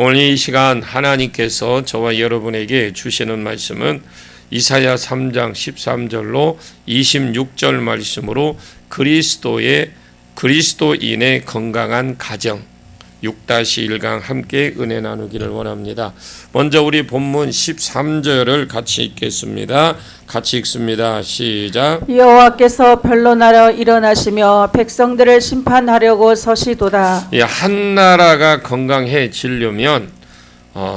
오늘 이 시간 하나님께서 저와 여러분에게 주시는 말씀은 이사야 3장 13절로 26절 말씀으로 그리스도인의 건강한 가정 6-1강 함께 은혜 나누기를 원합니다. 먼저 우리 본문 13절을 같이 읽겠습니다. 같이 읽습니다. 시작. 여호와께서 변론하러 일어나시며 백성들을 심판하려고 서시도다. 한 나라가 건강해지려면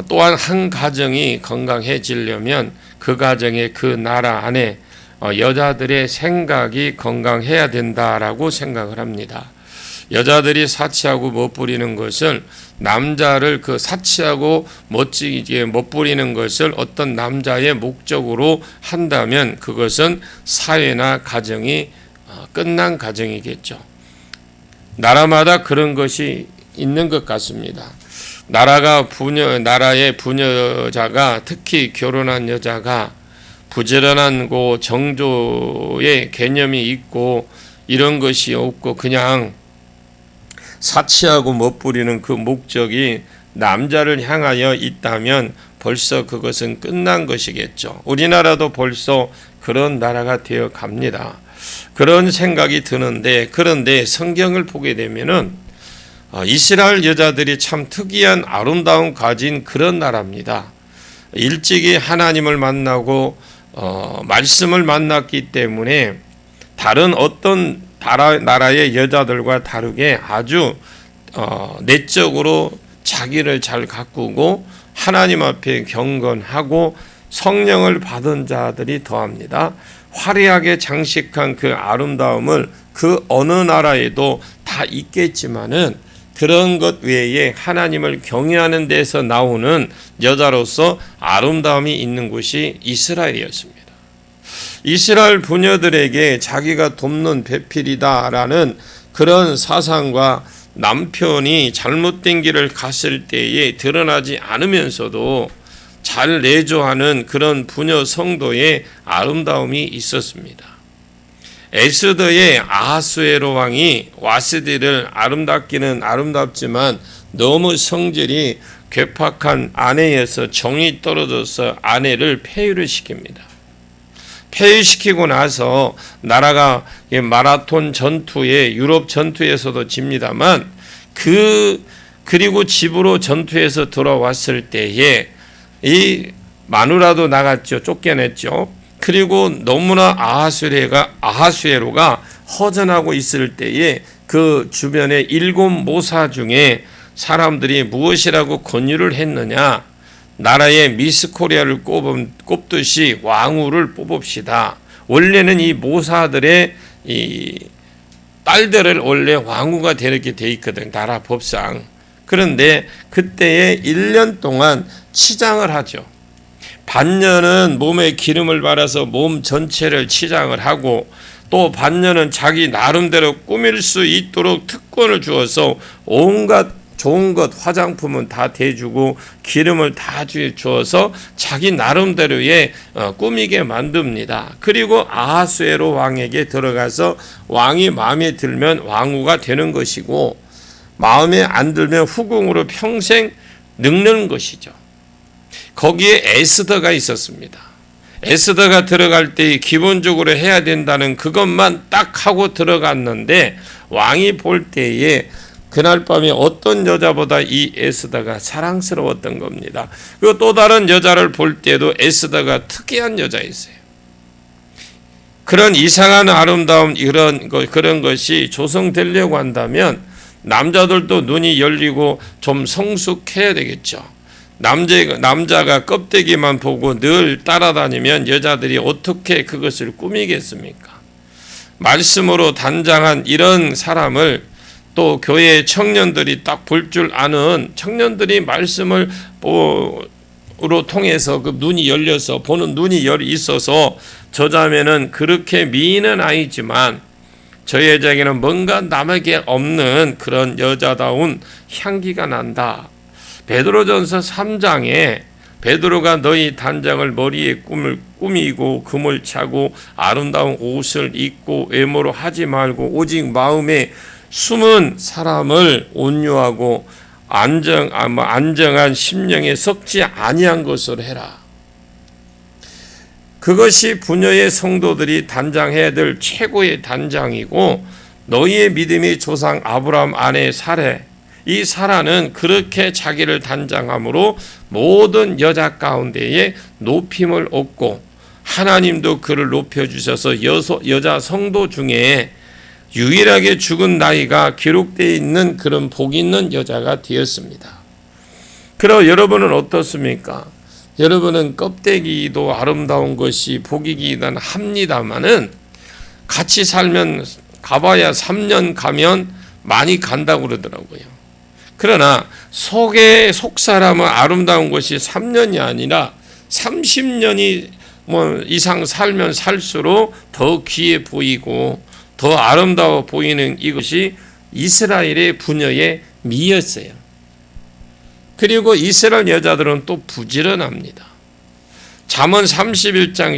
또한 한 가정이 건강해지려면 그 가정의 그 나라 안에 여자들의 생각이 건강해야 된다라고 생각을 합니다. 여자들이 사치하고 멋부리는 것을 남자를 그 사치하고 멋지게 멋부리는 것을 어떤 남자의 목적으로 한다면 그것은 사회나 가정이 끝난 가정이겠죠. 나라마다 그런 것이 있는 것 같습니다. 나라의 부녀자가 특히 결혼한 여자가 부지런하고 정조의 개념이 있고 이런 것이 없고 그냥 사치하고 멋부리는 그 목적이 남자를 향하여 있다면 벌써 그것은 끝난 것이겠죠. 우리나라도 벌써 그런 나라가 되어 갑니다. 그런 생각이 드는데 그런데 성경을 보게 되면은 이스라엘 여자들이 참 특이한 아름다움 가진 그런 나라입니다. 일찍이 하나님을 만나고 말씀을 만났기 때문에 다른 어떤 나라의 여자들과 다르게 아주 내적으로 자기를 잘 가꾸고 하나님 앞에 경건하고 성령을 받은 자들이 더합니다. 화려하게 장식한 그 아름다움을 그 어느 나라에도 다 있겠지만은 그런 것 외에 하나님을 경외하는 데서 나오는 여자로서 아름다움이 있는 곳이 이스라엘이었습니다. 이스라엘 부녀들에게 자기가 돕는 배필이다라는 그런 사상과 남편이 잘못된 길을 갔을 때에 드러나지 않으면서도 잘 내조하는 그런 부녀 성도의 아름다움이 있었습니다. 에스더의 아하수에로 왕이 와스디를 아름답기는 아름답지만 너무 성질이 괴팍한 아내여서 정이 떨어져서 아내를 폐위를 시킵니다. 폐위시키고 나서 나라가 마라톤 전투에 유럽 전투에서도 집니다만 그리고 집으로 전투에서 돌아왔을 때에 이 마누라도 나갔죠. 쫓겨냈죠. 그리고 너무나 아하수에로가 허전하고 있을 때에 그 주변의 7 모사 중에 사람들이 무엇이라고 권유를 했느냐? 나라의 미스 코리아를 꼽듯이 왕후를 뽑읍시다. 원래는 이 모사들의 이 딸들을 원래 왕후가 되게 돼 있거든. 나라 법상. 그런데 그때에 1년 동안 치장을 하죠. 반년은 몸에 기름을 발라서 몸 전체를 치장을 하고 또 반년은 자기 나름대로 꾸밀 수 있도록 특권을 주어서 온갖 좋은 것 화장품은 다 대주고 기름을 다 주어서 자기 나름대로의 꾸미게 만듭니다. 그리고 아하수에로 왕에게 들어가서 왕이 마음에 들면 왕후가 되는 것이고 마음에 안 들면 후궁으로 평생 늙는 것이죠. 거기에 에스더가 있었습니다. 에스더가 들어갈 때 기본적으로 해야 된다는 그것만 딱 하고 들어갔는데 왕이 볼 때에 그날 밤에 어떤 여자보다 이 에스더가 사랑스러웠던 겁니다. 그리고 또 다른 여자를 볼 때도 에스더가 특이한 여자였어요. 그런 이상한 아름다움 그런 것이 조성되려고 한다면 남자들도 눈이 열리고 좀 성숙해야 되겠죠. 남자가 껍데기만 보고 늘 따라다니면 여자들이 어떻게 그것을 꾸미겠습니까? 말씀으로 단장한 이런 사람을 또 교회 청년들이 딱 볼 줄 아는 청년들이 말씀을 으로 통해서 그 눈이 열려서 보는 눈이 있어서 저 자매는 그렇게 미인은 아니지만 저 여자에게는 뭔가 남에게 없는 그런 여자다운 향기가 난다. 베드로전서 3장에 베드로가 너희 단장을 머리에 꾸미고 금을 차고 아름다운 옷을 입고 외모로 하지 말고 오직 마음에 숨은 사람을 온유하고 안정한 심령에 썩지 아니한 것으로 해라. 그것이 부녀의 성도들이 단장해야 될 최고의 단장이고 너희의 믿음이 조상 아브라함 아내 사레 이 사라는 그렇게 자기를 단장함으로 모든 여자 가운데에 높임을 얻고 하나님도 그를 높여주셔서 여자 성도 중에 유일하게 죽은 나이가 기록되어 있는 그런 복 있는 여자가 되었습니다. 그럼 여러분은 어떻습니까? 여러분은 껍데기도 아름다운 것이 복이기는 합니다마는 같이 살면 가봐야 3년 가면 많이 간다고 그러더라고요. 그러나 속 사람은 아름다운 것이 3년이 아니라 30년이 이상 살면 살수록 더 귀해 보이고 더 아름다워 보이는 이것이 이스라엘의 부녀의 미였어요. 그리고 이스라엘 여자들은 또 부지런합니다. 잠언 31장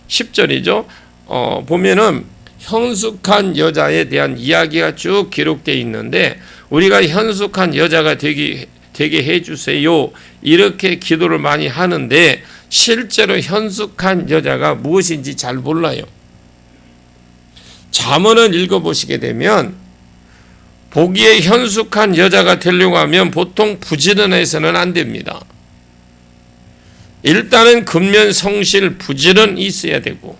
10절이죠. 보면은 현숙한 여자에 대한 이야기가 쭉 기록되어 있는데 우리가 현숙한 여자가 되게 해주세요. 이렇게 기도를 많이 하는데 실제로 현숙한 여자가 무엇인지 잘 몰라요. 잠언을 읽어보시게 되면 보기에 현숙한 여자가 되려고 하면 보통 부지런해서는 안 됩니다. 일단은 근면 성실 부지런이 있어야 되고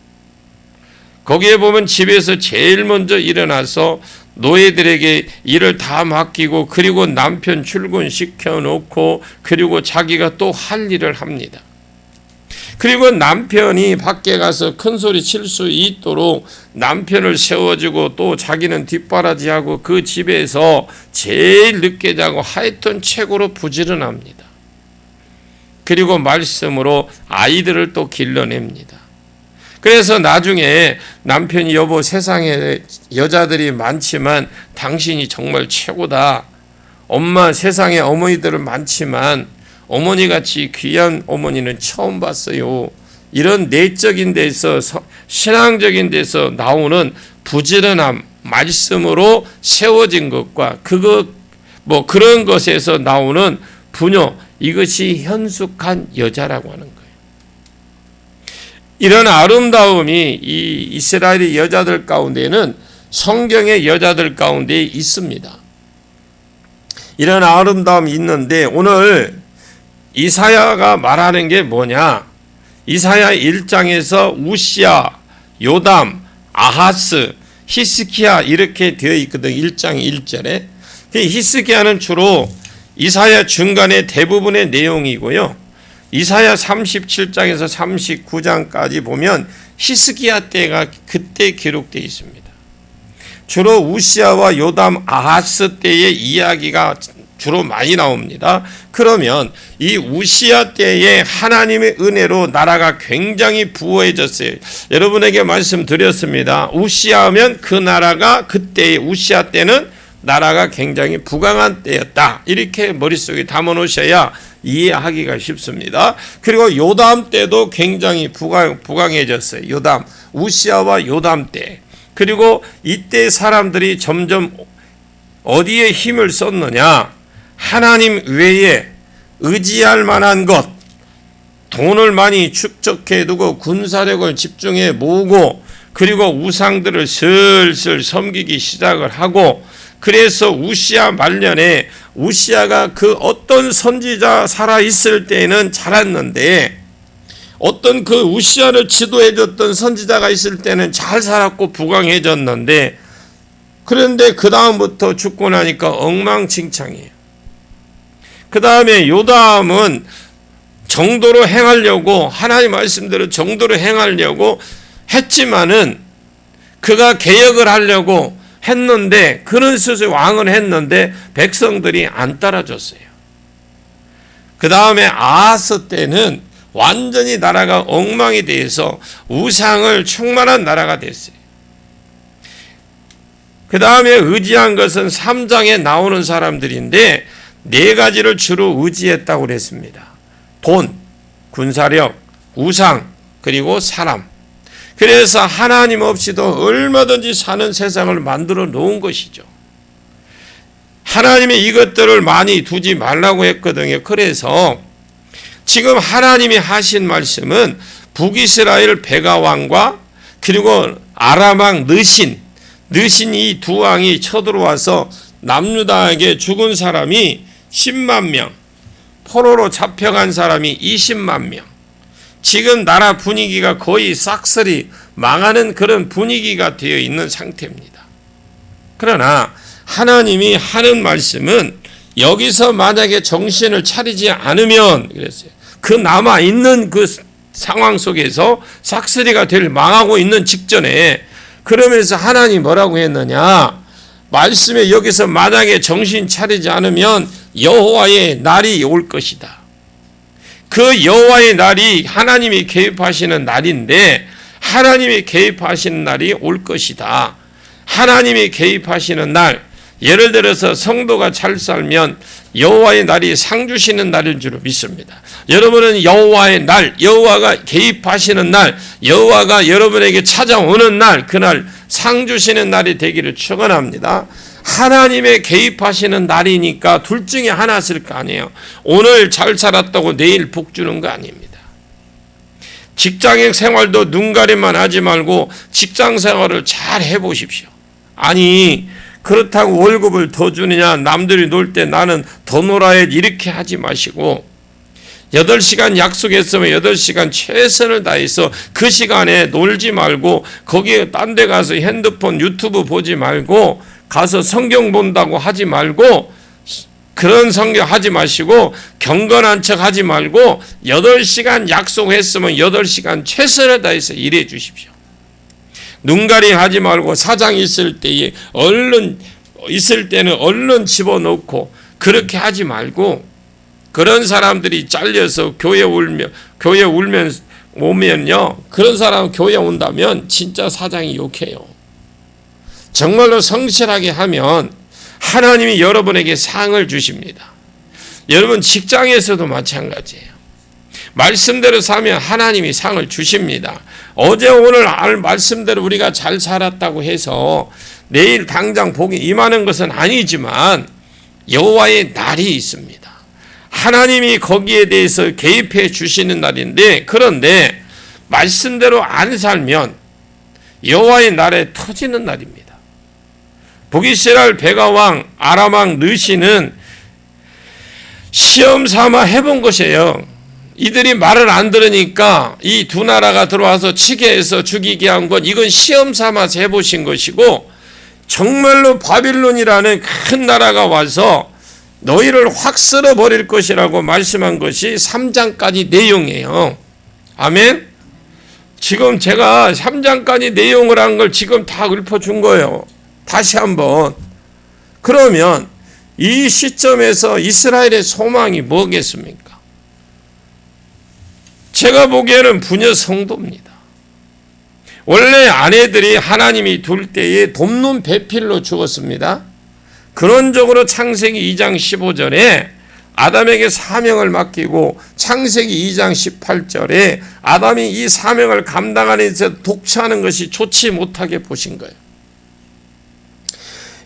거기에 보면 집에서 제일 먼저 일어나서 노예들에게 일을 다 맡기고 그리고 남편 출근시켜 놓고 그리고 자기가 또 할 일을 합니다. 그리고 남편이 밖에 가서 큰 소리 칠 수 있도록 남편을 세워주고 또 자기는 뒷바라지하고 그 집에서 제일 늦게 자고 하여튼 최고로 부지런합니다. 그리고 말씀으로 아이들을 또 길러냅니다. 그래서 나중에 남편이 여보 세상에 여자들이 많지만 당신이 정말 최고다. 엄마 세상에 어머니들은 많지만 어머니같이 귀한 어머니는 처음 봤어요. 이런 내적인 데서 신앙적인 데서 나오는 부지런함 말씀으로 세워진 것과 그런 것에서 나오는 부녀 이것이 현숙한 여자라고 하는 거예요. 이런 아름다움이 이 이스라엘의 여자들 가운데는 성경의 여자들 가운데 있습니다. 이런 아름다움이 있는데 오늘 이사야가 말하는 게 뭐냐? 이사야 1장에서 우시야, 요담, 아하스, 히스기야 이렇게 되어 있거든. 1장 1절에. 히스기야는 주로 이사야 중간의 대부분의 내용이고요. 이사야 37장에서 39장까지 보면 히스기야 때가 그때 기록되어 있습니다. 주로 우시야와 요담, 아하스 때의 이야기가 주로 많이 나옵니다. 그러면 이 우시야 때에 하나님의 은혜로 나라가 굉장히 부유해졌어요. 여러분에게 말씀드렸습니다. 우시야 하면 그 나라가 그때의 우시야 때는 나라가 굉장히 부강한 때였다. 이렇게 머릿속에 담아놓으셔야 이해하기가 쉽습니다. 그리고 요담 때도 굉장히 부강해졌어요. 요담, 우시야와 요담 때. 그리고 이때 사람들이 점점 어디에 힘을 썼느냐? 하나님 외에 의지할 만한 것, 돈을 많이 축적해 두고 군사력을 집중해 모으고 그리고 우상들을 슬슬 섬기기 시작을 하고 그래서 우시야 말년에 우시야가 그 어떤 선지자 살아있을 때는 잘했는데 어떤 그 우시야를 지도해줬던 선지자가 있을 때는 잘 살았고 부강해졌는데 그런데 그 다음부터 죽고 나니까 엉망진창이에요. 그 다음에 요담은 정도로 행하려고 하나님 말씀대로 정도로 행하려고 했지만은 그가 개혁을 하려고 했는데 그런 스스로 왕은 했는데 백성들이 안 따라줬어요. 그 다음에 아하스 때는 완전히 나라가 엉망이 돼서 우상을 충만한 나라가 됐어요. 그 다음에 의지한 것은 3장에 나오는 사람들인데 4가지를 주로 의지했다고 그랬습니다. 돈, 군사력, 우상, 그리고 사람. 그래서 하나님 없이도 얼마든지 사는 세상을 만들어 놓은 것이죠. 하나님이 이것들을 많이 두지 말라고 했거든요. 그래서 지금 하나님이 하신 말씀은 북이스라엘 베가왕과 그리고 아람왕 느신 이 두 왕이 쳐들어와서 남유다에게 죽은 사람이 10만 명, 포로로 잡혀간 사람이 20만 명. 지금 나라 분위기가 거의 싹쓸이 망하는 그런 분위기가 되어 있는 상태입니다. 그러나 하나님이 하는 말씀은 여기서 만약에 정신을 차리지 않으면 그랬어요. 그 남아 있는 그 상황 속에서 싹쓸이가 될 망하고 있는 직전에 그러면서 하나님 뭐라고 했느냐? 말씀에 여기서 만약에 정신 차리지 않으면 여호와의 날이 올 것이다. 그 여호와의 날이 하나님이 개입하시는 날인데 하나님이 개입하시는 날이 올 것이다. 하나님이 개입하시는 날, 예를 들어서 성도가 잘 살면 여호와의 날이 상 주시는 날인 줄 믿습니다. 여러분은 여호와의 날, 여호와가 개입하시는 날, 여호와가 여러분에게 찾아오는 날, 그날 상 주시는 날이 되기를 축원합니다. 하나님의 개입하시는 날이니까 둘 중에 하나일 거 아니에요. 오늘 잘 살았다고 내일 복 주는 거 아닙니다. 직장인 생활도 눈가림만 하지 말고 직장 생활을 잘 해보십시오. 아니 그렇다고 월급을 더 주느냐, 남들이 놀 때 나는 더 놀아야 이렇게 하지 마시고 8시간 약속했으면 8시간 최선을 다해서 그 시간에 놀지 말고 거기에 딴 데 가서 핸드폰 유튜브 보지 말고 가서 성경 본다고 하지 말고 그런 성경 하지 마시고 경건한 척 하지 말고 8시간 약속했으면 8시간 최선을 다해서 일해 주십시오. 눈가리 하지 말고 사장 있을 때에 얼른 집어넣고 그렇게 하지 말고 그런 사람들이 잘려서 교회 오면요. 그런 사람 교회 온다면 진짜 사장이 욕해요. 정말로 성실하게 하면 하나님이 여러분에게 상을 주십니다. 여러분 직장에서도 마찬가지예요. 말씀대로 사면 하나님이 상을 주십니다. 어제 오늘 말씀대로 우리가 잘 살았다고 해서 내일 당장 복이 임하는 것은 아니지만 여호와의 날이 있습니다. 하나님이 거기에 대해서 개입해 주시는 날인데, 그런데 말씀대로 안 살면 여호와의 날에 터지는 날입니다. 북이스라엘 베가왕 아람왕 느시는 시험 삼아 해본 것이에요. 이들이 말을 안 들으니까 이 두 나라가 들어와서 치게 해서 죽이게 한 것, 이건 시험 삼아서 해보신 것이고, 정말로 바빌론이라는 큰 나라가 와서 너희를 확 쓸어버릴 것이라고 말씀한 것이 3장까지 내용이에요. 아멘? 지금 제가 3장까지 내용을 한 걸 지금 다 읊어준 거예요. 다시 한번. 그러면 이 시점에서 이스라엘의 소망이 뭐겠습니까? 제가 보기에는 부녀 성도입니다. 원래 아내들이 하나님이 둘 때에 돕는 배필로 죽었습니다. 근원적으로 창세기 2장 15절에 아담에게 사명을 맡기고 창세기 2장 18절에 아담이 이 사명을 감당하는 데 독차하는 것이 좋지 못하게 보신 거예요.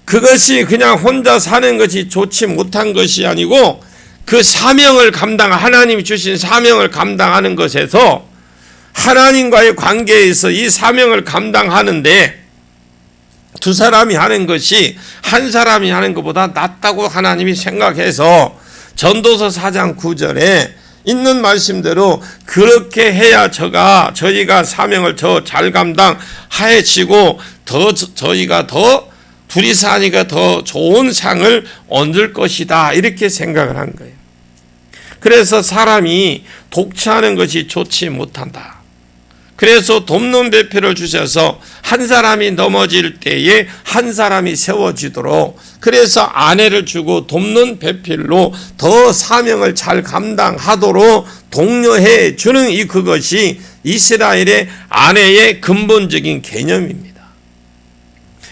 그것이 그냥 혼자 사는 것이 좋지 못한 것이 아니고 그 사명을 하나님이 주신 사명을 감당하는 것에서 하나님과의 관계에서 이 사명을 감당하는데 두 사람이 하는 것이 한 사람이 하는 것보다 낫다고 하나님이 생각해서 전도서 4장 9절에 있는 말씀대로 그렇게 해야 저희가 사명을 더 잘 감당하여지고 저희가 더 둘이서 하니까 더 좋은 상을 얻을 것이다, 이렇게 생각을 한 거예요. 그래서 사람이 독차하는 것이 좋지 못한다. 그래서 돕는 배필을 주셔서 한 사람이 넘어질 때에 한 사람이 세워지도록, 그래서 아내를 주고 돕는 배필로 더 사명을 잘 감당하도록 독려해 주는 그것이 이스라엘의 아내의 근본적인 개념입니다.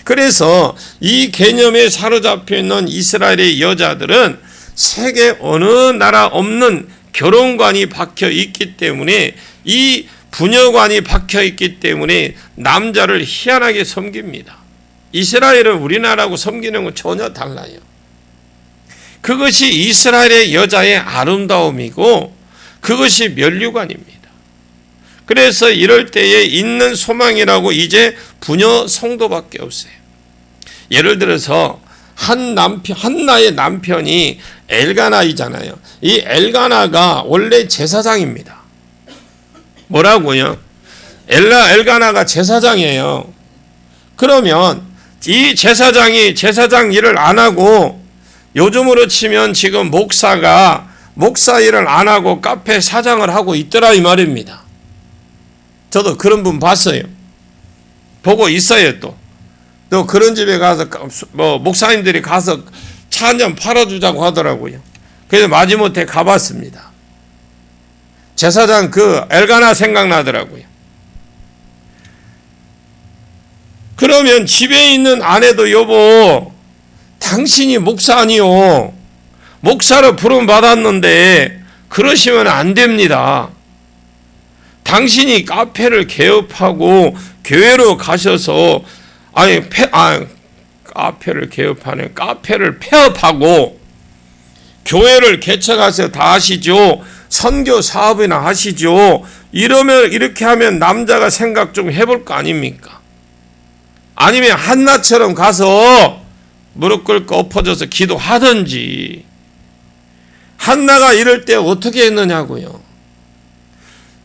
그래서 이 개념에 사로잡혀 있는 이스라엘의 여자들은 세계 어느 나라 없는 결혼관이 박혀 있기 때문에, 이 부녀관이 박혀 있기 때문에 남자를 희한하게 섬깁니다. 이스라엘은 우리나라하고 섬기는 건 전혀 달라요. 그것이 이스라엘의 여자의 아름다움이고 그것이 면류관입니다. 그래서 이럴 때에 있는 소망이라고 이제 부녀 성도밖에 없어요. 예를 들어서 한나의 남편이 엘가나이잖아요. 이 엘가나가 원래 제사장입니다. 뭐라고요? 엘가나가 제사장이에요. 그러면 이 제사장이 제사장 일을 안 하고 요즘으로 치면 지금 목사가 목사 일을 안 하고 카페 사장을 하고 있더라 이 말입니다. 저도 그런 분 봤어요. 보고 있어요. 또 그런 집에 가서 목사님들이 가서 차 한 잔 팔아주자고 하더라고요. 그래서 마지못해 가봤습니다. 제사장 그 엘가나 생각나더라고요. 그러면 집에 있는 아내도 여보 당신이 목사 아니요. 목사로 부름 받았는데 그러시면 안 됩니다. 당신이 카페를 개업하고 교회로 가셔서 카페를 개업하는 카페를 폐업하고 교회를 개척하셔서 다 하시죠. 선교 사업이나 하시죠. 이렇게 하면 남자가 생각 좀 해볼 거 아닙니까? 아니면 한나처럼 가서 무릎 꿇고 엎어져서 기도하든지. 한나가 이럴 때 어떻게 했느냐고요.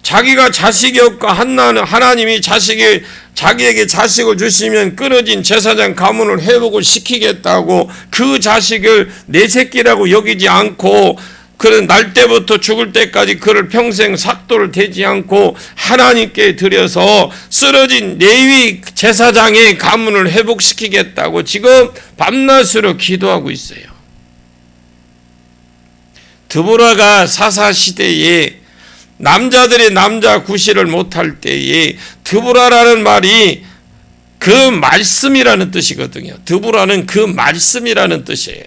자기가 자식이 없고 한나는 하나님이 자기에게 자식을 주시면 끊어진 제사장 가문을 회복을 시키겠다고 그 자식을 내 새끼라고 여기지 않고 그런 날 때부터 죽을 때까지 그를 평생 삭도를 대지 않고 하나님께 드려서 쓰러진 레위 제사장의 가문을 회복시키겠다고 지금 밤낮으로 기도하고 있어요. 드보라가 사사시대에 남자들이 남자 구실을 못할 때에 드보라라는 말이 그 말씀이라는 뜻이거든요. 드보라는 그 말씀이라는 뜻이에요.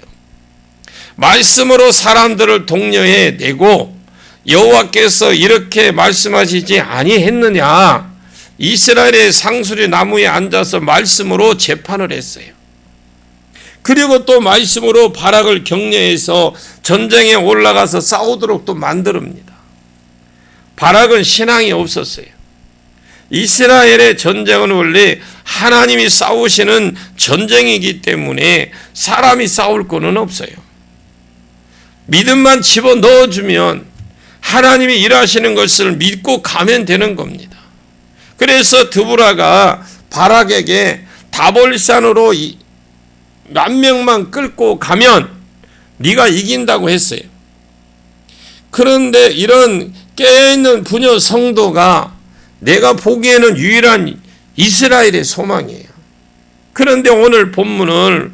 말씀으로 사람들을 독려해 내고 여호와께서 이렇게 말씀하시지 아니했느냐. 이스라엘의 상수리 나무에 앉아서 말씀으로 재판을 했어요. 그리고 또 말씀으로 바락을 격려해서 전쟁에 올라가서 싸우도록 또 만듭니다. 바락은 신앙이 없었어요. 이스라엘의 전쟁은 원래 하나님이 싸우시는 전쟁이기 때문에 사람이 싸울 거는 없어요. 믿음만 집어넣어주면 하나님이 일하시는 것을 믿고 가면 되는 겁니다. 그래서 드보라가 바락에게 다볼산으로 만 명만 끌고 가면 네가 이긴다고 했어요. 그런데 이런 깨어있는 부녀 성도가 내가 보기에는 유일한 이스라엘의 소망이에요. 그런데 오늘 본문을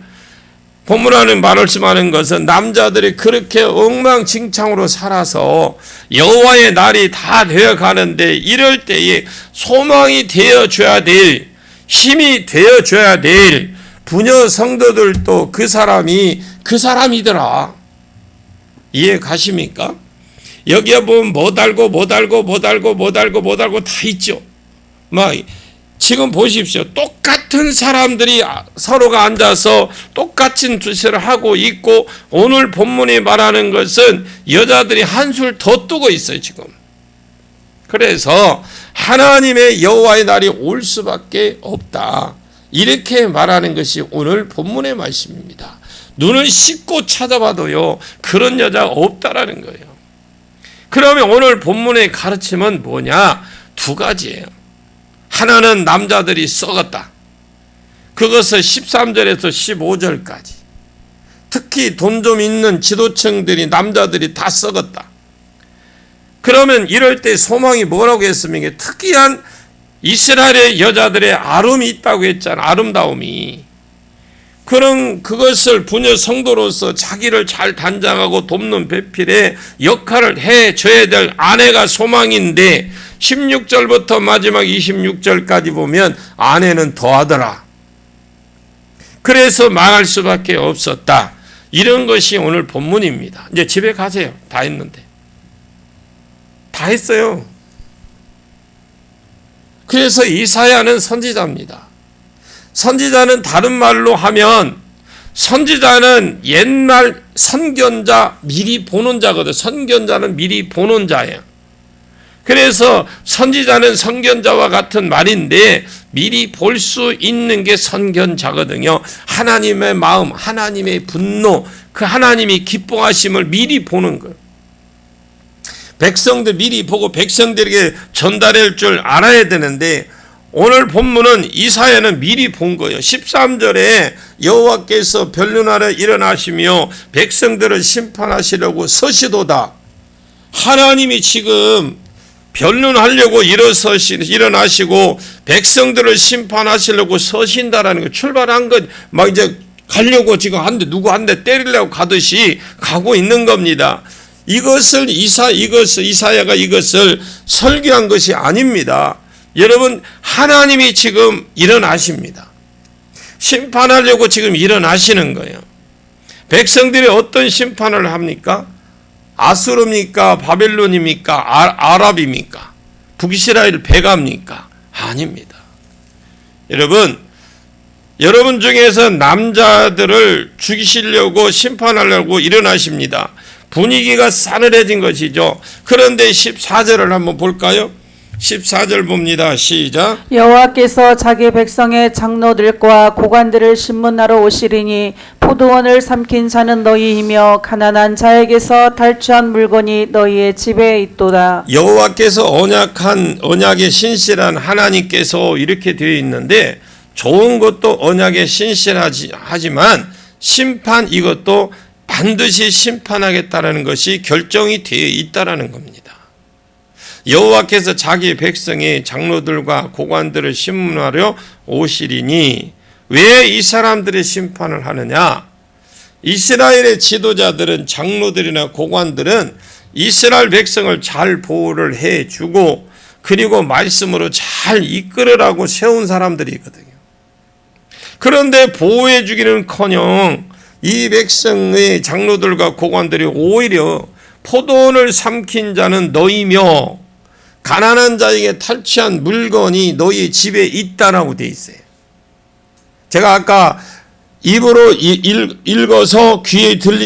본문하는 말씀하는 것은 남자들이 그렇게 엉망진창으로 살아서 여호와의 날이 다 되어 가는데 이럴 때에 소망이 되어줘야 될, 힘이 되어줘야 될 부녀 성도들도 그 사람이더라. 이해 가십니까? 여기에 보면 못 알고 다 있죠. 지금 보십시오. 똑같은 사람들이 서로가 앉아서 똑같은 주시를 하고 있고 오늘 본문이 말하는 것은 여자들이 한술 더 뜨고 있어요. 지금. 그래서 하나님의 여호와의 날이 올 수밖에 없다. 이렇게 말하는 것이 오늘 본문의 말씀입니다. 눈을 씻고 찾아봐도요. 그런 여자가 없다라는 거예요. 그러면 오늘 본문의 가르침은 뭐냐? 두 가지예요. 하나는 남자들이 썩었다. 그것을 13절에서 15절까지. 특히 돈 좀 있는 지도층들이 남자들이 다 썩었다. 그러면 이럴 때 소망이 뭐라고 했습니까? 특이한 이스라엘의 여자들의 아름이 있다고 했잖아. 아름다움이. 그것을 부녀 성도로서 자기를 잘 단장하고 돕는 배필의 역할을 해줘야 될 아내가 소망인데 16절부터 마지막 26절까지 보면 아내는 더하더라. 그래서 망할 수밖에 없었다. 이런 것이 오늘 본문입니다. 이제 집에 가세요. 다 했는데. 다 했어요. 그래서 이사야는 선지자입니다. 선지자는 다른 말로 하면 선지자는 옛날 선견자, 미리 보는 자거든. 선견자는 미리 보는 자예요. 그래서 선지자는 선견자와 같은 말인데 미리 볼 수 있는 게 선견자거든요. 하나님의 마음, 하나님의 분노, 그 하나님이 기뻐하심을 미리 보는 거예요. 백성들 미리 보고 백성들에게 전달할 줄 알아야 되는데 오늘 본문은 이사야는 미리 본 거예요. 13절에 여호와께서 변론하러 일어나시며 백성들을 심판하시려고 서시도다. 하나님이 지금 변론하려고 일어나시고 백성들을 심판하시려고 서신다라는 거, 출발한 것, 막 이제 가려고 지금 누구 한 대 때리려고 가듯이 가고 있는 겁니다. 이사야가 이것을 설교한 것이 아닙니다. 여러분, 하나님이 지금 일어나십니다. 심판하려고 지금 일어나시는 거예요. 백성들이 어떤 심판을 합니까? 아수르입니까? 바벨론입니까? 아랍입니까? 북이스라엘 백합니까? 아닙니다. 여러분 중에서 남자들을 죽이시려고 심판하려고 일어나십니다. 분위기가 싸늘해진 것이죠. 그런데 14절을 한번 볼까요? 14절 봅니다. 시작. 여호와께서 자기 백성의 장로들과 고관들을 신문하러 오시리니 포도원을 삼킨 자는 너희이며 가난한 자에게서 탈취한 물건이 너희의 집에 있도다. 여호와께서 언약의 신실한 하나님께서 이렇게 되어 있는데 좋은 것도 언약의 신실하지만 심판 이것도 반드시 심판하겠다라는 것이 결정이 되어 있다라는 겁니다. 여호와께서 자기 백성의 장로들과 고관들을 심문하러 오시리니 왜 이 사람들의 심판을 하느냐? 이스라엘의 지도자들은 장로들이나 고관들은 이스라엘 백성을 잘 보호를 해주고 그리고 말씀으로 잘 이끌으라고 세운 사람들이거든요. 그런데 보호해 주기는커녕 이 백성의 장로들과 고관들이 오히려 포도원을 삼킨 자는 너희며 가난한 자에게 탈취한 물건이 너희 집에 있다라고 되어 있어요. 제가 아까 입으로 읽어서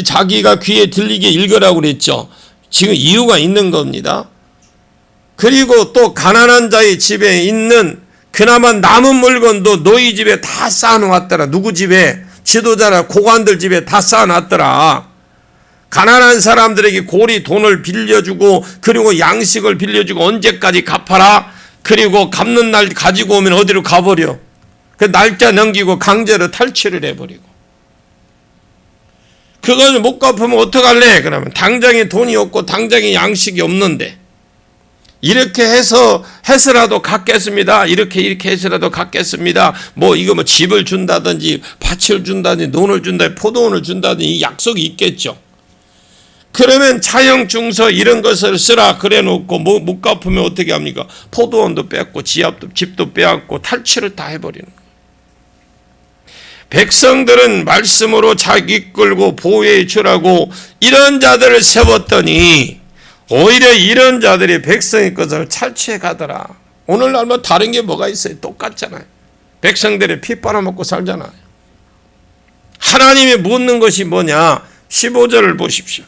자기가 귀에 들리게 읽으라고 그랬죠. 지금 이유가 있는 겁니다. 그리고 또 가난한 자의 집에 있는 그나마 남은 물건도 너희 집에 다 쌓아놓았더라. 누구 집에? 지도자나 고관들 집에 다 쌓아놨더라. 가난한 사람들에게 고리 돈을 빌려주고 그리고 양식을 빌려주고 언제까지 갚아라. 그리고 갚는 날 가지고 오면 어디로 가버려. 그 날짜 넘기고 강제로 탈취를 해버리고. 그걸 못 갚으면 어떡할래? 그러면 당장에 돈이 없고 당장에 양식이 없는데 이렇게 해서라도 갚겠습니다. 이렇게 해서라도 갚겠습니다. 이거 집을 준다든지 밭을 준다든지 논을 준다든지 포도원을 준다든지 이 약속이 있겠죠. 그러면 차영증서 이런 것을 쓰라 그래 놓고 못 갚으면 어떻게 합니까? 포도원도 뺏고 집도 빼앗고 탈취를 다 해버리는 거예요. 백성들은 말씀으로 자기 끌고 보호해 주라고 이런 자들을 세웠더니 오히려 이런 자들이 백성의 것을 탈취해 가더라. 오늘날 다른 게 뭐가 있어요? 똑같잖아요. 백성들이 피 빨아먹고 살잖아요. 하나님이 묻는 것이 뭐냐? 15절을 보십시오.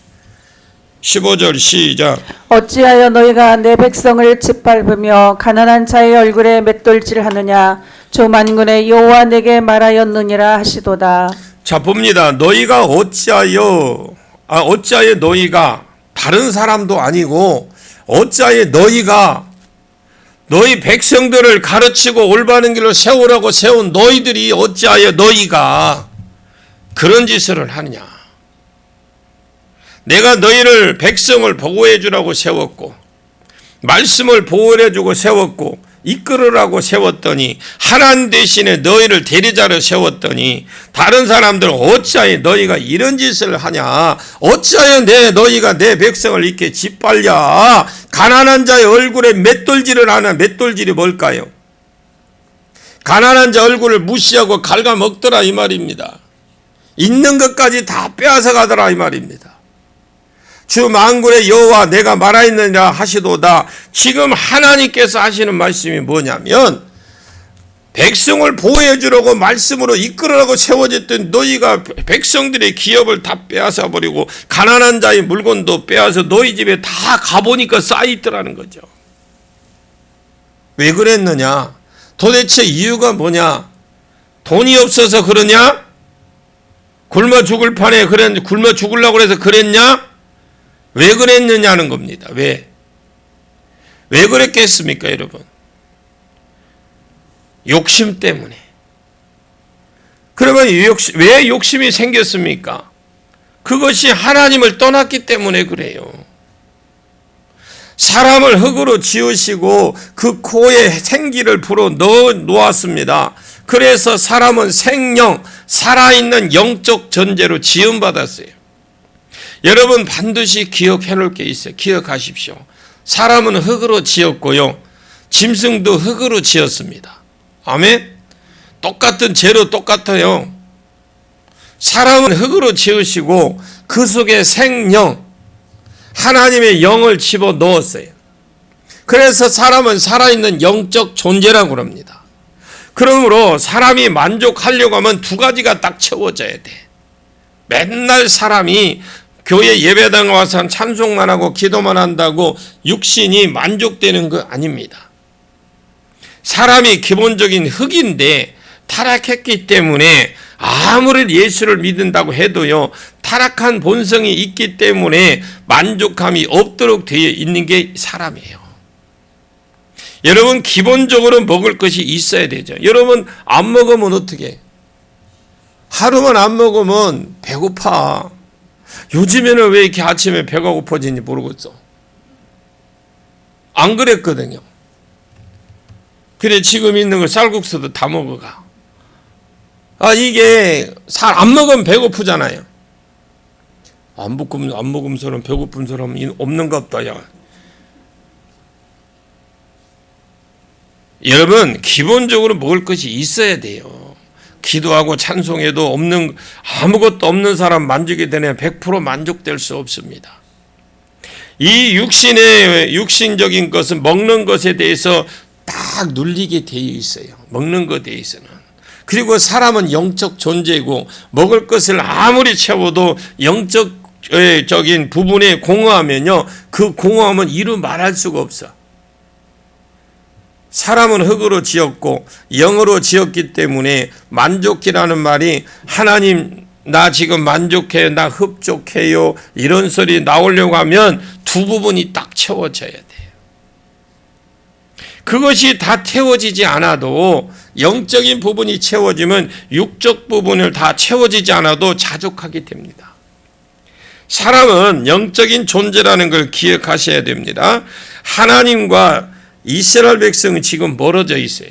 15절 시작. 어찌하여 너희가 내 백성을 짓밟으며 가난한 자의 얼굴에 맷돌질하느냐? 주 만군의 여호와 내게 말하였느니라 하시도다. 자 봅니다. 너희가 어찌하여 너희가 다른 사람도 아니고 어찌하여 너희 백성들을 가르치고 올바른 길로 세우라고 세운 너희들이 어찌하여 너희가 그런 짓을 하느냐? 내가 너희를 백성을 보호해 주라고 세웠고 말씀을 보호해 주고 세웠고 이끌으라고 세웠더니 하나님 대신에 너희를 대리자로 세웠더니 다른 사람들은 어찌하여 너희가 이런 짓을 하냐? 어찌하여 너희가 내 백성을 이렇게 짓밟냐? 가난한 자의 얼굴에 맷돌질을 하나. 맷돌질이 뭘까요? 가난한 자 얼굴을 무시하고 갉아먹더라 이 말입니다. 있는 것까지 다 빼앗아 가더라 이 말입니다. 주 만군의 여호와 내가 말하였느니라 하시도다. 지금 하나님께서 하시는 말씀이 뭐냐면 백성을 보호해 주려고 말씀으로 이끌으라고 세워졌던 너희가 백성들의 기업을 다 빼앗아 버리고 가난한 자의 물건도 빼앗아 너희 집에 다 가보니까 쌓여있더라는 거죠. 왜 그랬느냐? 도대체 이유가 뭐냐? 돈이 없어서 그러냐? 굶어 죽을 판에 굶어 죽으려고 해서 그랬냐? 왜 그랬느냐는 겁니다. 왜 그랬겠습니까, 여러분? 욕심 때문에. 그러면 왜 욕심이 생겼습니까? 그것이 하나님을 떠났기 때문에 그래요. 사람을 흙으로 지으시고 그 코에 생기를 불어 넣어 놓았습니다. 그래서 사람은 생명, 살아있는 영적 존재로 지음받았어요. 여러분 반드시 기억해 놓을 게 있어요. 기억하십시오. 사람은 흙으로 지었고요. 짐승도 흙으로 지었습니다. 아멘? 똑같은 죄로 똑같아요. 사람은 흙으로 지으시고 그 속에 생명, 하나님의 영을 집어 넣었어요. 그래서 사람은 살아있는 영적 존재라고 합니다. 그러므로 사람이 만족하려고 하면 두 가지가 딱 채워져야 돼. 맨날 사람이 교회 예배당 와서 찬송만 하고 기도만 한다고 육신이 만족되는 거 아닙니다. 사람이 기본적인 흙인데 타락했기 때문에 아무리 예수를 믿는다고 해도요, 타락한 본성이 있기 때문에 만족감이 없도록 되어 있는 게 사람이에요. 여러분 기본적으로 먹을 것이 있어야 되죠. 여러분 안 먹으면 어떻게? 하루만 안 먹으면 배고파. 요즘에는 왜 이렇게 아침에 배가 고파지는지 모르겠어. 안 그랬거든요. 그래 지금 있는 거 쌀국수도 다 먹어가. 이게 안 먹으면 배고프잖아요. 안 먹으면 사람 배고픈 사람 없는가 없다. 야. 여러분 기본적으로 먹을 것이 있어야 돼요. 기도하고 찬송해도 아무것도 없는 사람 만족이 되냐 100% 만족될 수 없습니다. 이 육신적인 것은 먹는 것에 대해서 딱 눌리게 되어 있어요. 먹는 것에 대해서는. 그리고 사람은 영적 존재이고 먹을 것을 아무리 채워도 영적적인 부분에 공허하면요, 그 공허함은 이루 말할 수가 없어. 사람은 흙으로 지었고 영으로 지었기 때문에 만족이라는 말이 하나님 나 지금 만족해, 나 흡족해요 이런 소리 나오려고 하면 두 부분이 딱 채워져야 돼요. 그것이 다 채워지지 않아도 영적인 부분이 채워지면 육적 부분을 다 채워지지 않아도 자족하게 됩니다. 사람은 영적인 존재라는 걸 기억하셔야 됩니다. 하나님과 이스라엘 백성은 지금 멀어져 있어요.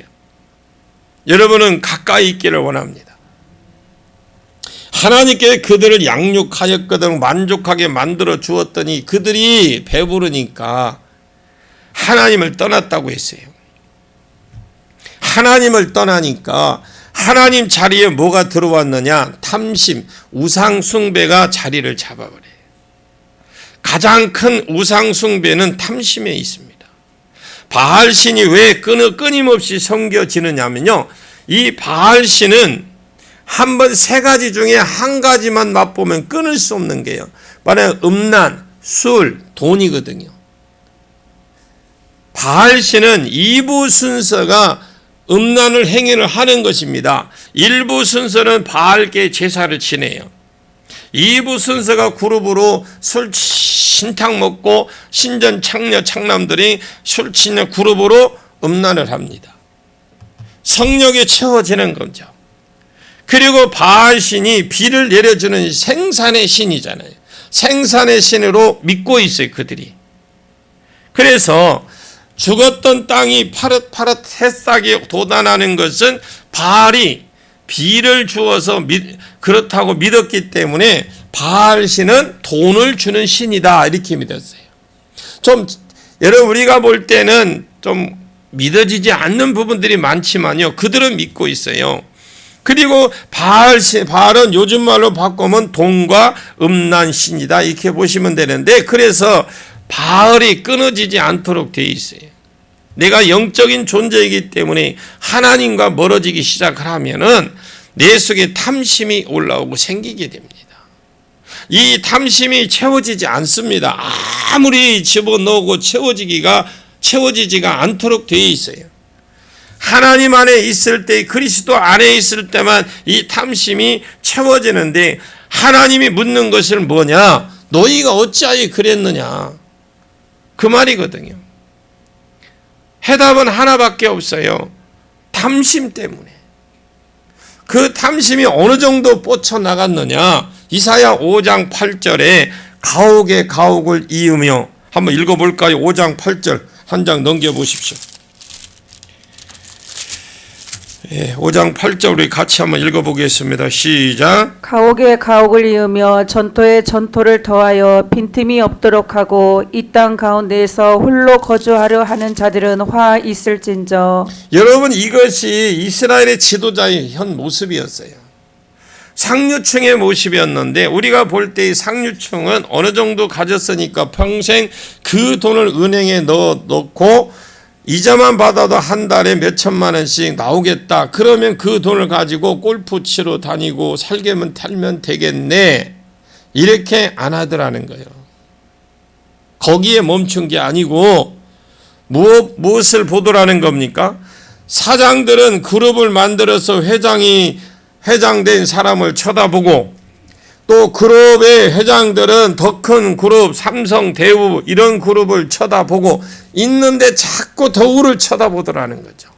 여러분은 가까이 있기를 원합니다. 하나님께 그들을 양육하였거든 만족하게 만들어 주었더니 그들이 배부르니까 하나님을 떠났다고 했어요. 하나님을 떠나니까 하나님 자리에 뭐가 들어왔느냐? 탐심, 우상 숭배가 자리를 잡아버려요. 가장 큰 우상 숭배는 탐심에 있습니다. 바알신이 왜 끊임없이 섬겨지느냐면요, 이 바알신은 한 번 세 가지 중에 한 가지만 맛보면 끊을 수 없는 게요, 바로 음란, 술, 돈이거든요. 바알신은 2부 순서가 음란을 행위를 하는 것입니다. 1부 순서는 바알께 제사를 지내요. 2부 순서가 그룹으로 술 신탕 먹고 신전 창녀 창남들이 술 치는 그룹으로 음란을 합니다. 성욕에 채워지는 거죠. 그리고 바알신이 비를 내려주는 생산의 신이잖아요. 생산의 신으로 믿고 있어요, 그들이. 그래서 죽었던 땅이 파릇파릇 새싹이 돋아나는 것은 바알이 비를 주어서 그렇다고 믿었기 때문에 바알신은 돈을 주는 신이다 이렇게 믿었어요. 여러분 우리가 볼 때는 좀 믿어지지 않는 부분들이 많지만요, 그들은 믿고 있어요. 그리고 바알은 요즘 말로 바꾸면 돈과 음란 신이다 이렇게 보시면 되는데, 그래서 바알이 끊어지지 않도록 되어 있어요. 내가 영적인 존재이기 때문에 하나님과 멀어지기 시작을 하면은 내 속에 탐심이 올라오고 생기게 됩니다. 이 탐심이 채워지지 않습니다. 아무리 집어넣고 채워지지가 않도록 되어 있어요. 하나님 안에 있을 때, 그리스도 안에 있을 때만 이 탐심이 채워지는데, 하나님이 묻는 것은 뭐냐? 너희가 어찌하여 그랬느냐? 그 말이거든요. 해답은 하나밖에 없어요. 탐심 때문에. 그 탐심이 어느 정도 뻗쳐나갔느냐? 이사야 5장 8절에 가옥에 가옥을 이으며, 한번 읽어볼까요? 5장 8절 한 장 넘겨보십시오. 5장 8절 우리 같이 한번 읽어보겠습니다. 시작. 가옥에 가옥을 이으며 전토에 전토를 더하여 빈틈이 없도록 하고 이 땅 가운데에서 홀로 거주하려 하는 자들은 화 있을진저. 여러분, 이것이 이스라엘의 지도자의 현 모습이었어요. 상류층의 모습이었는데, 우리가 볼 때 상류층은 어느 정도 가졌으니까 평생 그 돈을 은행에 넣고 이자만 받아도 한 달에 몇 천만 원씩 나오겠다. 그러면 그 돈을 가지고 골프 치러 다니고 살게만 살면 되겠네. 이렇게 안 하더라는 거예요. 거기에 멈춘 게 아니고 무엇을 보더라는 겁니까? 사장들은 그룹을 만들어서 회장된 사람을 쳐다보고, 또 그룹의 회장들은 더 큰 그룹, 삼성, 대우 이런 그룹을 쳐다보고 있는데 자꾸 더우를 쳐다보더라는 거죠.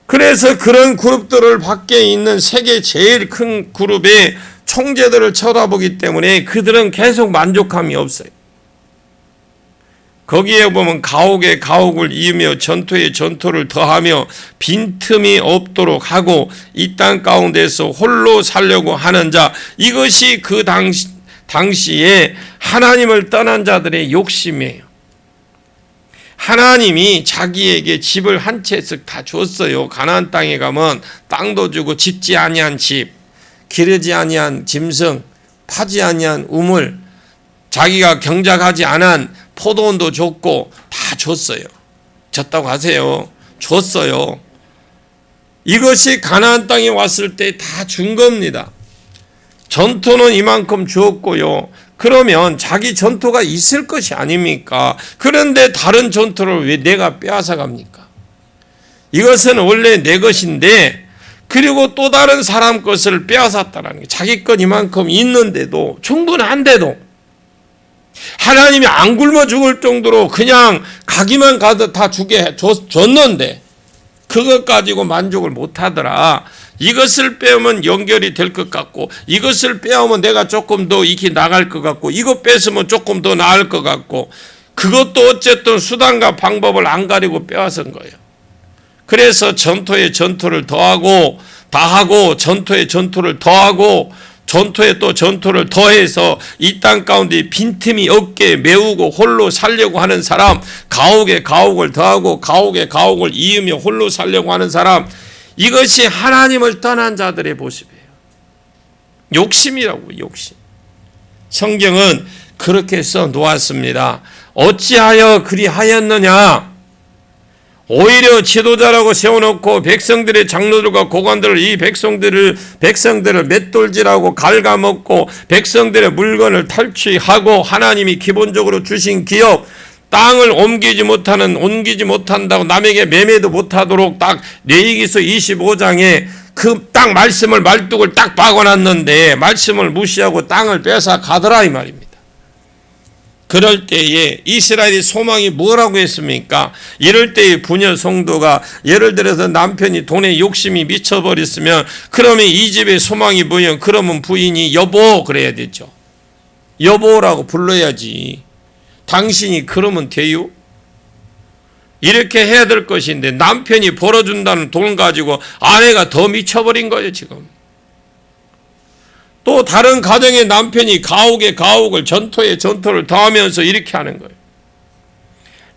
그래서 그런 그룹들을 밖에 있는 세계 제일 큰 그룹의 총재들을 쳐다보기 때문에 그들은 계속 만족함이 없어요. 거기에 보면 가옥에 가옥을 이으며 전토에 전토를 더하며 빈틈이 없도록 하고 이 땅 가운데서 홀로 살려고 하는 자, 이것이 그 당시에 하나님을 떠난 자들의 욕심이에요. 하나님이 자기에게 집을 한 채씩 다 줬어요. 가나안 땅에 가면 땅도 주고 짓지 아니한 집, 기르지 아니한 짐승, 파지 아니한 우물, 자기가 경작하지 않은 포도원도 줬고 다 줬어요. 줬다고 하세요. 줬어요. 이것이 가나안 땅에 왔을 때 다 준 겁니다. 전토는 이만큼 주었고요. 그러면 자기 전토가 있을 것이 아닙니까? 그런데 다른 전토를 왜 내가 빼앗아 갑니까? 이것은 원래 내 것인데, 그리고 또 다른 사람 것을 빼앗았다는 거예요. 자기 것 이만큼 있는데도, 충분한데도 하나님이 안 굶어 죽을 정도로 그냥 가기만 가도 다 주게 줬는데 그것 가지고 만족을 못하더라. 이것을 빼오면 연결이 될 것 같고, 이것을 빼오면 내가 조금 더 익히 나갈 것 같고, 이것 뺏으면 조금 더 나을 것 같고, 그것도 어쨌든 수단과 방법을 안 가리고 빼앗은 거예요. 그래서 전토에 전토를 더하고 다하고 전토에 전토를 더하고 전토에 또 전토를 더해서 이 땅 가운데 빈틈이 없게 메우고 홀로 살려고 하는 사람, 가옥에 가옥을 더하고 가옥에 가옥을 이으며 홀로 살려고 하는 사람, 이것이 하나님을 떠난 자들의 모습이에요. 욕심이라고, 욕심. 성경은 그렇게 써 놓았습니다. 어찌하여 그리하였느냐? 오히려 지도자라고 세워놓고 백성들의 장로들과 고관들을 이 백성들을 맷돌질하고 갉아먹고 백성들의 물건을 탈취하고 하나님이 기본적으로 주신 기업, 땅을 옮기지 못한다고 남에게 매매도 못하도록 딱 레위기서 25장에 그 딱 말뚝을 딱 박아놨는데 말씀을 무시하고 땅을 뺏어 가더라 이 말입니다. 그럴 때에 이스라엘의 소망이 뭐라고 했습니까? 이럴 때에 부녀 성도가 예를 들어서 남편이 돈에 욕심이 미쳐버렸으면 그러면 이 집의 소망이 뭐냐? 그러면 부인이 여보 그래야 되죠. 여보라고 불러야지. 당신이 그러면 돼요? 이렇게 해야 될 것인데 남편이 벌어준다는 돈 가지고 아내가 더 미쳐버린 거예요 지금. 또 다른 가정의 남편이 가옥에 가옥을 전토에 전토를 더하면서 이렇게 하는 거예요.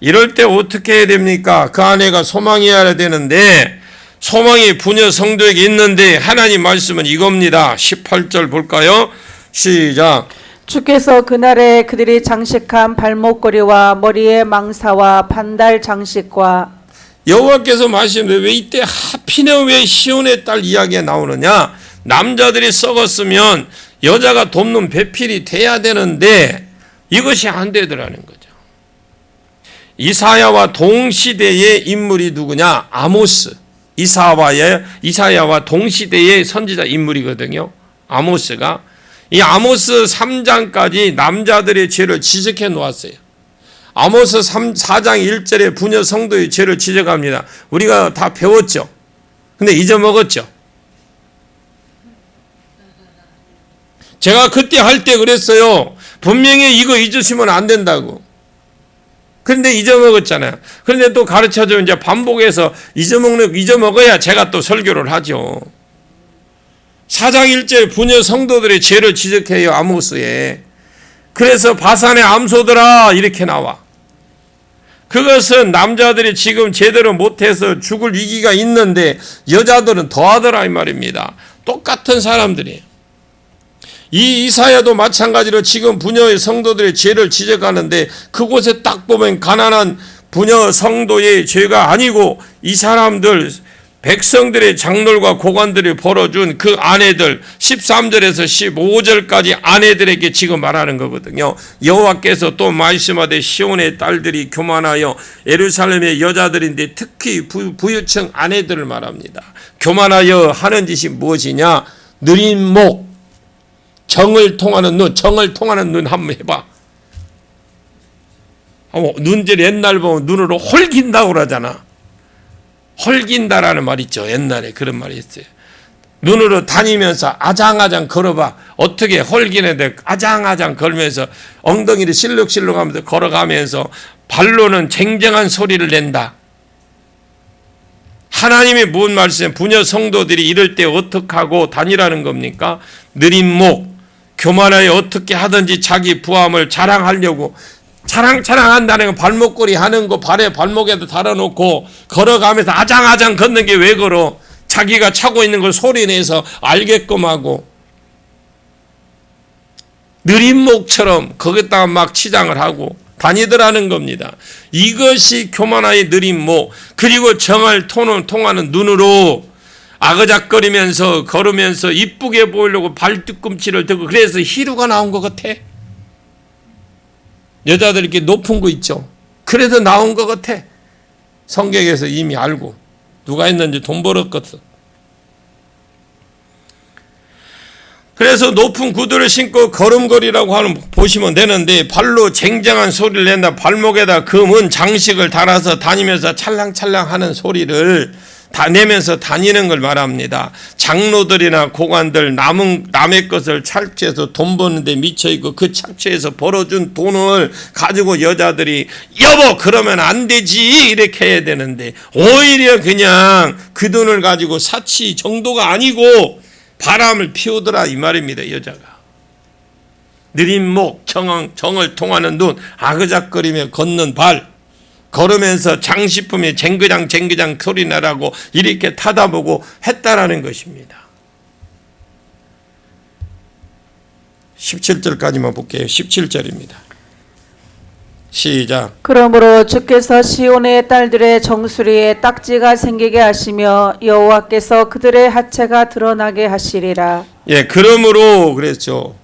이럴 때 어떻게 해야 됩니까? 그 아내가 소망이어야 되는데 소망이 부녀 성도에게 있는데 하나님 말씀은 이겁니다. 18절 볼까요? 시작. 주께서 그날에 그들이 장식한 발목걸이와 머리에 망사와 반달 장식과 여호와께서 말씀하시는데 왜 이때 하필이면 왜 시온의 딸 이야기가 나오느냐? 남자들이 썩었으면 여자가 돕는 배필이 돼야 되는데 이것이 안 되더라는 거죠. 이사야와 동시대의 인물이 누구냐? 아모스. 이사야와 동시대의 선지자 인물이거든요. 아모스가. 이 아모스 3장까지 남자들의 죄를 지적해 놓았어요. 아모스 4장 1절에 부녀 성도의 죄를 지적합니다. 우리가 다 배웠죠. 근데 잊어먹었죠. 제가 그때 할 때 그랬어요. 분명히 이거 잊으시면 안 된다고. 그런데 잊어먹었잖아요. 그런데 또 가르쳐줘. 이제 반복해서 잊어먹어야 제가 또 설교를 하죠. 4장 1절 부녀 성도들의 죄를 지적해요. 아모스에. 그래서 바산의 암소들아 이렇게 나와. 그것은 남자들이 지금 제대로 못해서 죽을 위기가 있는데 여자들은 더하더라 이 말입니다. 똑같은 사람들이에요. 이 이사야도 마찬가지로 지금 부녀의 성도들의 죄를 지적하는데 그곳에 딱 보면 가난한 부녀 성도의 죄가 아니고 이 사람들 백성들의 장로과 고관들이 벌어준 그 아내들 13절에서 15절까지 아내들에게 지금 말하는 거거든요. 여호와께서 또 말씀하되 시온의 딸들이 교만하여 예루살렘의 여자들인데 특히 부유층 아내들을 말합니다. 교만하여 하는 짓이 무엇이냐? 느린 목, 정을 통하는 눈, 정을 통하는 눈 한번 해봐. 눈질 옛날 보면 눈으로 홀긴다고 그러잖아. 헐긴다라는 말 있죠. 옛날에 그런 말이 있어요. 눈으로 다니면서 아장아장 걸어봐. 어떻게 헐기는데 아장아장 걸면서 엉덩이를 실룩실룩하면서 걸어가면서 발로는 쟁쟁한 소리를 낸다. 하나님이 무슨 말씀? 부녀 성도들이 이럴 때 어떻게 하고 다니라는 겁니까? 느린 목, 교만하여 어떻게 하든지 자기 부함을 자랑하려고 차랑한다는 건 발목걸이 하는 거 발에 발목에도 달아놓고 걸어가면서 아장아장 걷는 게 왜 걸어? 자기가 차고 있는 걸 소리내서 알게끔 하고 느린 목처럼 거기다가 막 치장을 하고 다니더라는 겁니다. 이것이 교만하여 느린 목, 그리고 정을 통하는 눈으로 아그작거리면서 걸으면서 이쁘게 보이려고 발뒤꿈치를 들고 그래서 희루가 나온 것 같아. 여자들 이렇게 높은 거 있죠. 그래서 나온 것 같아. 성경에서 이미 알고 누가 했는지 돈 벌었거든. 그래서 높은 구두를 신고 걸음걸이라고 하는 보시면 되는데 발로 쟁쟁한 소리를 낸다. 발목에다 금은 장식을 달아서 다니면서 찰랑찰랑 하는 소리를 다 내면서 다니는 걸 말합니다. 장로들이나 고관들 남의 것을 착취해서 돈 버는데 미쳐있고 그 착취해서 벌어준 돈을 가지고 여자들이 여보 그러면 안 되지 이렇게 해야 되는데 오히려 그냥 그 돈을 가지고 사치 정도가 아니고 바람을 피우더라 이 말입니다. 여자가 느린 목, 정을 통하는 눈, 아그작거리며 걷는 발, 걸으면서 장식품에 쟁그장 소리 나라고 이렇게 타다보고 했다라는 것입니다. 17절까지만 볼게요. 17절입니다. 시작. 그러므로 주께서 시온의 딸들의 정수리에 딱지가 생기게 하시며 여호와께서 그들의 하체가 드러나게 하시리라. 예, 그러므로 그랬죠.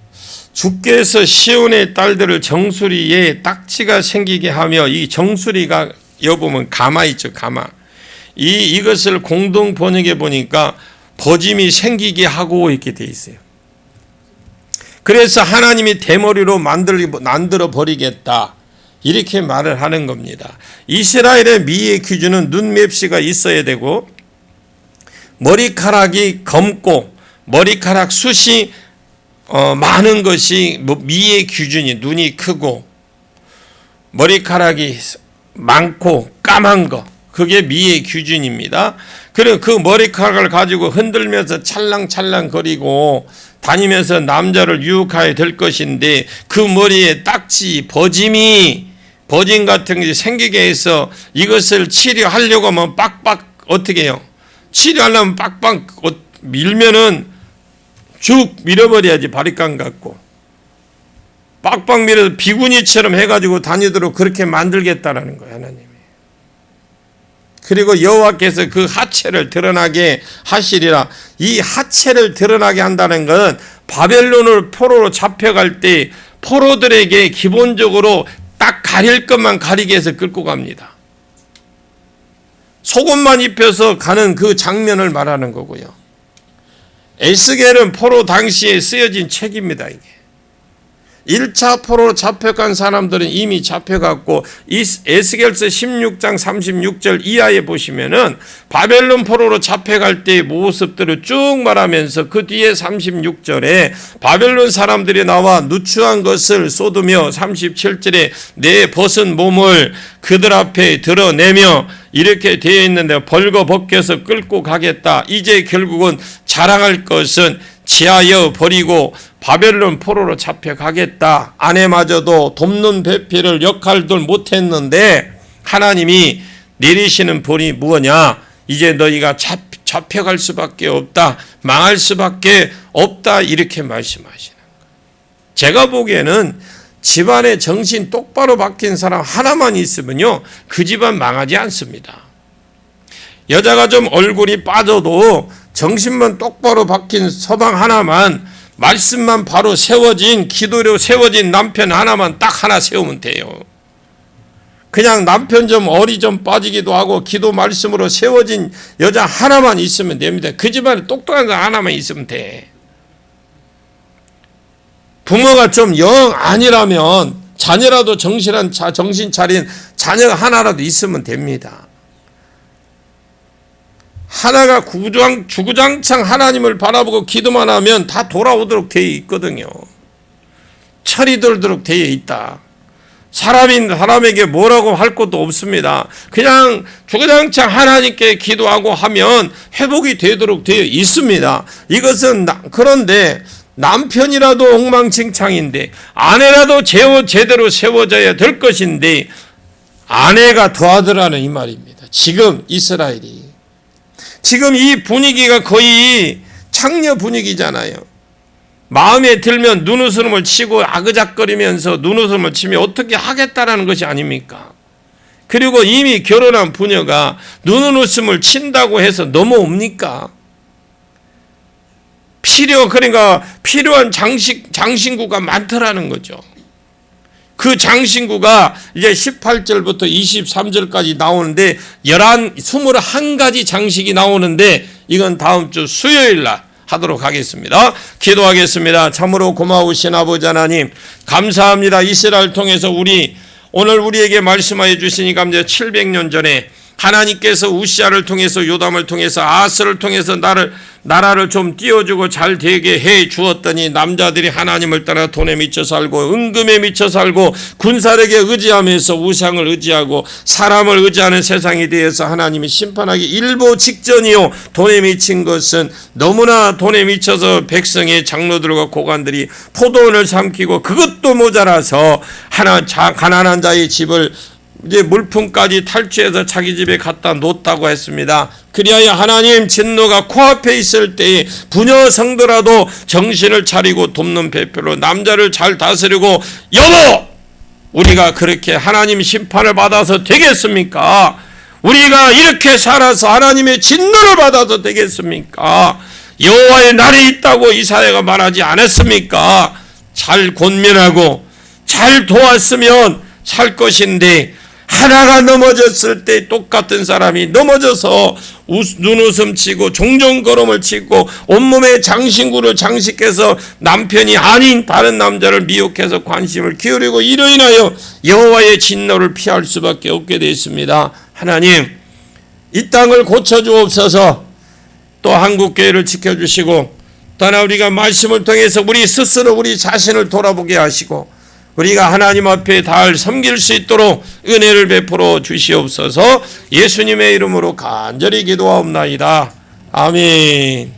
주께서 시온의 딸들을 정수리에 딱지가 생기게 하며 이 정수리가 여보면 가마 있죠. 가마. 이것을 공동 번역해 보니까 버짐이 생기게 하고 이렇게 돼 있어요. 그래서 하나님이 대머리로 만들어 버리겠다. 이렇게 말을 하는 겁니다. 이스라엘의 미의 기준은 눈맵시가 있어야 되고 머리카락이 검고 머리카락 숱이 많은 것이 미의 기준이 눈이 크고 머리카락이 많고 까만 거 그게 미의 기준입니다. 그리고 그 머리카락을 가지고 흔들면서 찰랑찰랑 거리고 다니면서 남자를 유혹하게 될 것인데 그 머리에 딱지 버짐 같은 게 생기게 해서 이것을 치료하려고 하면 빡빡 어떻게 해요? 치료하려면 빡빡 밀면은 쭉 밀어버려야지 바리깡 같고 빡빡 밀어서 비구니처럼 해가지고 다니도록 그렇게 만들겠다라는 거예요, 하나님이. 그리고 여호와께서 그 하체를 드러나게 하시리라. 이 하체를 드러나게 한다는 것은 바벨론을 포로로 잡혀갈 때 포로들에게 기본적으로 딱 가릴 것만 가리게 해서 끌고 갑니다. 속옷만 입혀서 가는 그 장면을 말하는 거고요. 에스겔은 포로 당시에 쓰여진 책입니다. 이게 1차 포로로 잡혀간 사람들은 이미 잡혀갔고, 이 에스겔서 16장 36절 이하에 보시면은 바벨론 포로로 잡혀갈 때의 모습들을 쭉 말하면서 그 뒤에 36절에 바벨론 사람들이 나와 누추한 것을 쏟으며 37절에 내 벗은 몸을 그들 앞에 드러내며 이렇게 되어 있는데 벌거벗겨서 끌고 가겠다. 이제 결국은 자랑할 것은 지하여 버리고 바벨론 포로로 잡혀가겠다. 아내마저도 돕는 배필을 역할들 못했는데 하나님이 내리시는 본이 무엇냐? 이제 너희가 잡혀갈 수밖에 없다. 망할 수밖에 없다. 이렇게 말씀하시는 거예요. 제가 보기에는 집안에 정신 똑바로 박힌 사람 하나만 있으면요, 그 집안 망하지 않습니다. 여자가 좀 얼굴이 빠져도 정신만 똑바로 박힌 서방 하나만, 말씀만 바로 세워진, 기도로 세워진 남편 하나만 딱 하나 세우면 돼요. 그냥 남편 좀 어리 좀 빠지기도 하고 기도 말씀으로 세워진 여자 하나만 있으면 됩니다. 그 집안에 똑똑한 사람 하나만 있으면 돼. 부모가 좀 영 아니라면 자녀라도 정신 차린 자녀 하나라도 있으면 됩니다. 하나가 주구장창 하나님을 바라보고 기도만 하면 다 돌아오도록 되어 있거든요. 철이 들도록 되어 있다. 사람에게 뭐라고 할 것도 없습니다. 그냥 주구장창 하나님께 기도하고 하면 회복이 되도록 되어 있습니다. 이것은 그런데 남편이라도 엉망진창인데 아내라도 제대로 세워져야 될 것인데 아내가 도와주라는 이 말입니다. 지금 이스라엘이 지금 이 분위기가 거의 창녀 분위기잖아요. 마음에 들면 눈웃음을 치고 아그작거리면서 눈웃음을 치면 어떻게 하겠다라는 것이 아닙니까? 그리고 이미 결혼한 부녀가 눈웃음을 친다고 해서 넘어옵니까? 그러니까 필요한 장신구가 많더라는 거죠. 그 장신구가 이제 18절부터 23절까지 나오는데 21가지 장식이 나오는데 이건 다음 주 수요일 날 하도록 하겠습니다. 기도하겠습니다. 참으로 고마우신 아버지 하나님, 감사합니다. 이스라엘 통해서 오늘 우리에게 말씀하여 주시니 감사. 700년 전에 하나님께서 우시아를 통해서 요담을 통해서 아스를 통해서 나라를 좀 띄워주고 잘 되게 해 주었더니 남자들이 하나님을 따라 돈에 미쳐 살고 은금에 미쳐 살고 군사력에 의지하면서 우상을 의지하고 사람을 의지하는 세상에 대해서 하나님이 심판하기 일보 직전이요, 돈에 미친 것은 너무나 돈에 미쳐서 백성의 장로들과 고관들이 포도원을 삼키고 그것도 모자라서 가난한 자의 집을 이제 물품까지 탈취해서 자기 집에 갖다 놓았다고 했습니다. 그리하여 하나님 진노가 코앞에 있을 때에 부녀 성도라도 정신을 차리고 돕는 배필로 남자를 잘 다스리고, 여보, 우리가 그렇게 하나님 심판을 받아서 되겠습니까? 우리가 이렇게 살아서 하나님의 진노를 받아서 되겠습니까? 여호와의 날이 있다고 이사야가 말하지 않았습니까? 잘 권면하고 잘 도왔으면 살 것인데 하나가 넘어졌을 때 똑같은 사람이 넘어져서 눈웃음 치고 종종걸음을 치고 온몸에 장신구를 장식해서 남편이 아닌 다른 남자를 미혹해서 관심을 기울이고 이로 인하여 여호와의 진노를 피할 수밖에 없게 되었습니다. 하나님, 이 땅을 고쳐주옵소서. 또 한국교회를 지켜주시고 또한 우리가 말씀을 통해서 우리 스스로 우리 자신을 돌아보게 하시고 우리가 하나님 앞에 잘 섬길 수 있도록 은혜를 베풀어 주시옵소서. 예수님의 이름으로 간절히 기도하옵나이다. 아멘.